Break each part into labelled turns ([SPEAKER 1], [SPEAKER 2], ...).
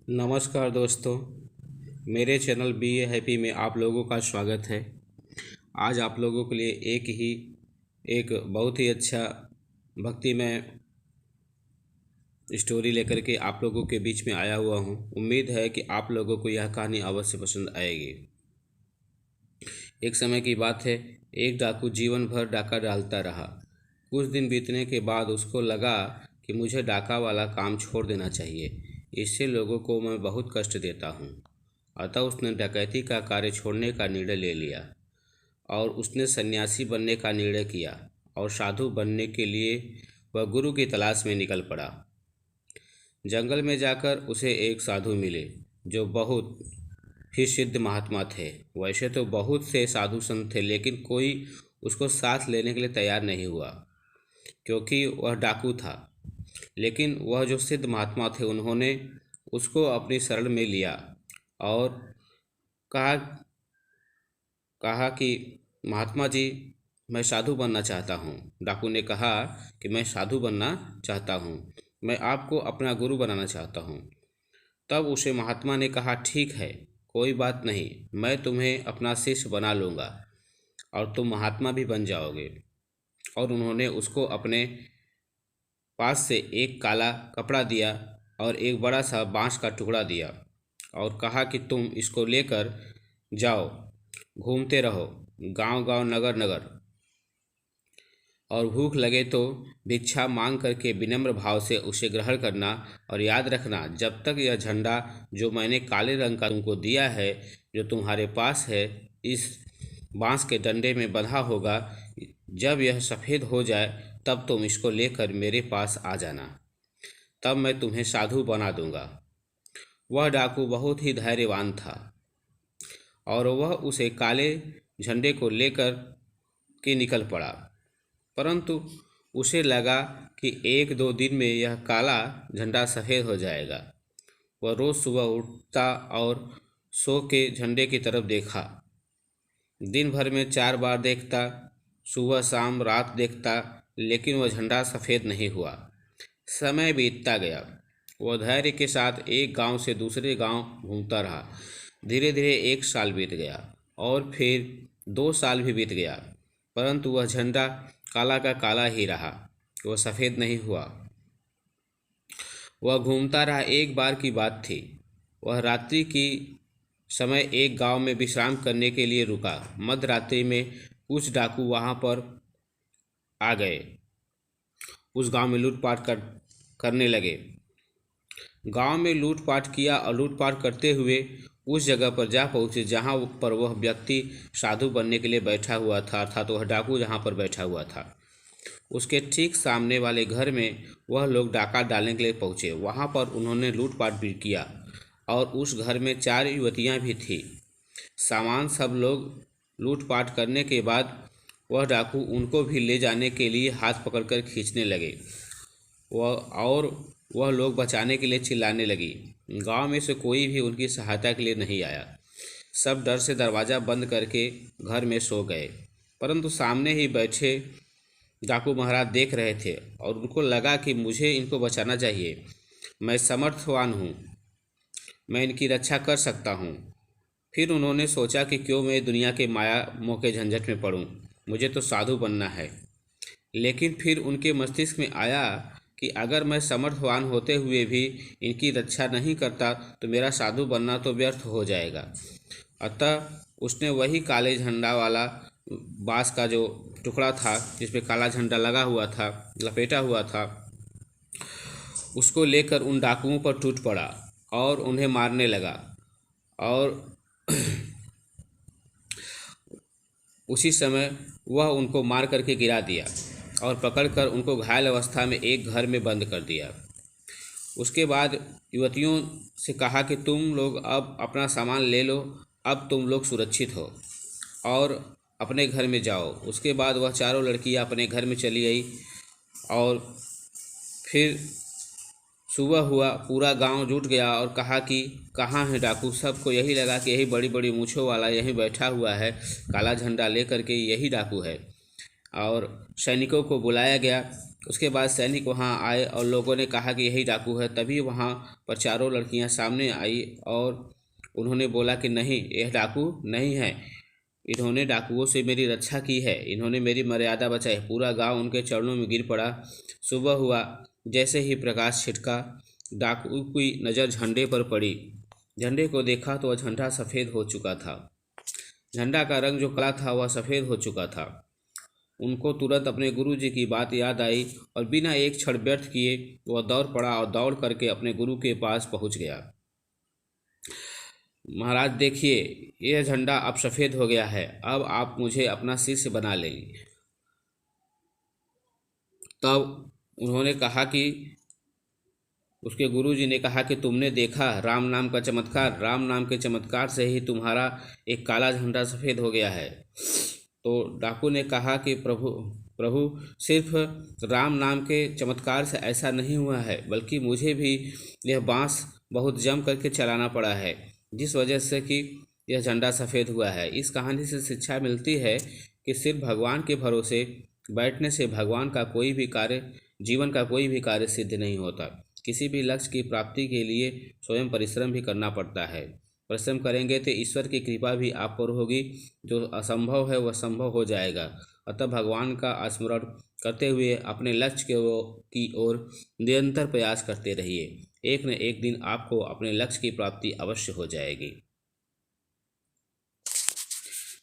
[SPEAKER 1] नमस्कार दोस्तों, मेरे चैनल बी ए हैप्पी में आप लोगों का स्वागत है। आज आप लोगों के लिए एक बहुत ही अच्छा भक्तिमय स्टोरी लेकर के आप लोगों के बीच में आया हुआ हूँ। उम्मीद है कि आप लोगों को यह कहानी अवश्य पसंद आएगी। एक समय की बात है, एक डाकू जीवन भर डाका डालता रहा। कुछ दिन बीतने के बाद उसको लगा कि मुझे डाका वाला काम छोड़ देना चाहिए। इससे लोगों को मैं बहुत कष्ट देता हूँ। अतः उसने डकैती का कार्य छोड़ने का निर्णय ले लिया और उसने सन्यासी बनने का निर्णय किया और साधु बनने के लिए वह गुरु की तलाश में निकल पड़ा। जंगल में जाकर उसे एक साधु मिले जो बहुत ही सिद्ध महात्मा थे। वैसे तो बहुत से साधु संत थे, लेकिन कोई उसको साथ लेने के लिए तैयार नहीं हुआ क्योंकि वह डाकू था। लेकिन वह जो सिद्ध महात्मा थे, उन्होंने उसको अपनी शरण में लिया और कहा कहा कि महात्मा जी, मैं साधु बनना चाहता हूँ। डाकू ने कहा कि मैं साधु बनना चाहता हूँ, मैं आपको अपना गुरु बनाना चाहता हूँ। तब उसे महात्मा ने कहा, ठीक है, कोई बात नहीं, मैं तुम्हें अपना शिष्य बना लूँगा और तुम महात्मा भी बन जाओगे। और उन्होंने उसको अपने पास से एक काला कपड़ा दिया और एक बड़ा सा बांस का टुकड़ा दिया और कहा कि तुम इसको लेकर जाओ, घूमते रहो गांव गांव नगर नगर, और भूख लगे तो भिक्षा मांग करके विनम्र भाव से उसे ग्रहण करना। और याद रखना, जब तक यह झंडा जो मैंने काले रंग का तुमको दिया है, जो तुम्हारे पास है, इस बांस के डंडे में बंधा होगा, जब यह सफ़ेद हो जाए तब तुम इसको लेकर मेरे पास आ जाना, तब मैं तुम्हें साधु बना दूंगा। वह डाकू बहुत ही धैर्यवान था और वह उसे काले झंडे को लेकर के निकल पड़ा। परंतु उसे लगा कि एक दो दिन में यह काला झंडा सफ़ेद हो जाएगा। वह रोज़ सुबह उठता और सो के झंडे की तरफ देखा। दिन भर में 4 बार देखता, सुबह शाम रात देखता, लेकिन वह झंडा सफ़ेद नहीं हुआ। समय बीतता गया। वह धैर्य के साथ एक गांव से दूसरे गांव घूमता रहा। धीरे धीरे 1 साल बीत गया और फिर 2 साल भी बीत गया, परंतु वह झंडा काला का काला ही रहा, वह सफ़ेद नहीं हुआ। वह घूमता रहा। एक बार की बात थी, वह रात्रि की समय एक गांव में विश्राम करने के लिए रुका। मध्य रात्रि में कुछ डाकू वहां पर आ गए। उस गांव में लूटपाट करने लगे। गांव में लूटपाट किया और लूटपाट करते हुए उस जगह पर जा पहुँचे जहां पर वह व्यक्ति साधु बनने के लिए बैठा हुआ था, अर्थात वह डाकू जहां पर बैठा हुआ था। उसके ठीक सामने वाले घर में वह लोग डाका डालने के लिए पहुँचे। वहां पर उन्होंने लूटपाट भी किया और उस घर में 4 युवतियाँ भी थीं। सामान सब लोग लूटपाट करने के बाद वह डाकू उनको भी ले जाने के लिए हाथ पकड़कर खींचने लगे। वह लोग बचाने के लिए चिल्लाने लगी। गांव में से कोई भी उनकी सहायता के लिए नहीं आया। सब डर से दरवाज़ा बंद करके घर में सो गए। परंतु सामने ही बैठे डाकू महाराज देख रहे थे और उनको लगा कि मुझे इनको बचाना चाहिए। मैं समर्थवान हूँ, मैं इनकी रक्षा कर सकता हूँ। फिर उन्होंने सोचा कि क्यों मैं दुनिया के माया मोह के झंझट में पड़ूं, मुझे तो साधु बनना है। लेकिन फिर उनके मस्तिष्क में आया कि अगर मैं समर्थवान होते हुए भी इनकी रक्षा नहीं करता तो मेरा साधु बनना तो व्यर्थ हो जाएगा। अतः उसने वही काले झंडा वाला बांस का जो टुकड़ा था, जिसमें काला झंडा लगा हुआ था, लपेटा हुआ था, उसको लेकर उन डाकुओं पर टूट पड़ा और उन्हें मारने लगा। और उसी समय वह उनको मार करके गिरा दिया और पकड़कर उनको घायल अवस्था में एक घर में बंद कर दिया। उसके बाद युवतियों से कहा कि तुम लोग अब अपना सामान ले लो, अब तुम लोग सुरक्षित हो और अपने घर में जाओ। उसके बाद वह चारों लड़कियां अपने घर में चली गई और फिर सुबह हुआ, पूरा गांव जुट गया और कहा कि कहाँ है डाकू। सबको यही लगा कि यही बड़ी बड़ी मूँछों वाला यहीं बैठा हुआ है, काला झंडा लेकर के यही डाकू है। और सैनिकों को बुलाया गया उसके बाद सैनिक वहां आए और लोगों ने कहा कि यही डाकू है। तभी वहां पर चारों लड़कियां सामने आई और उन्होंने बोला कि नहीं, यह डाकू नहीं है। इन्होंने डाकुओं से मेरी रक्षा की है, इन्होंने मेरी मर्यादा बचाई। पूरा गांव उनके चरणों में गिर पड़ा। सुबह हुआ, जैसे ही प्रकाश छिटका, डाकू की नज़र झंडे पर पड़ी। झंडे को देखा तो वह झंडा सफ़ेद हो चुका था। झंडा का रंग जो काला था वह सफ़ेद हो चुका था। उनको तुरंत अपने गुरुजी की बात याद आई और बिना एक क्षण व्यर्थ किए वह दौड़ पड़ा और दौड़ करके अपने गुरु के पास पहुंच गया। महाराज देखिए, यह झंडा अब सफ़ेद हो गया है, अब आप मुझे अपना शिष्य बना लेंगे। तब उन्होंने कहा कि उसके गुरुजी ने कहा कि तुमने देखा राम नाम का चमत्कार, राम नाम के चमत्कार से ही तुम्हारा एक काला झंडा सफ़ेद हो गया है। तो डाकू ने कहा कि प्रभु प्रभु सिर्फ राम नाम के चमत्कार से ऐसा नहीं हुआ है, बल्कि मुझे भी यह बांस बहुत जम करके चलाना पड़ा है, जिस वजह से कि यह झंडा सफ़ेद हुआ है। इस कहानी से शिक्षा मिलती है कि सिर्फ भगवान के भरोसे बैठने से भगवान का कोई भी कार्य, जीवन का कोई भी कार्य सिद्ध नहीं होता। किसी भी लक्ष्य की प्राप्ति के लिए स्वयं परिश्रम भी करना पड़ता है। परिश्रम करेंगे तो ईश्वर की कृपा भी आप पर होगी। जो असंभव है वह संभव हो जाएगा। अतः भगवान का स्मरण करते हुए अपने लक्ष्य की ओर निरंतर प्रयास करते रहिए। एक न एक दिन आपको अपने लक्ष्य की प्राप्ति अवश्य हो जाएगी।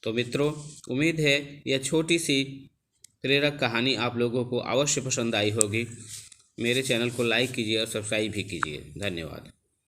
[SPEAKER 1] तो मित्रों, उम्मीद है यह छोटी सी प्रेरक कहानी आप लोगों को अवश्य पसंद आई होगी। मेरे चैनल को लाइक कीजिए और सब्सक्राइब भी कीजिए। धन्यवाद।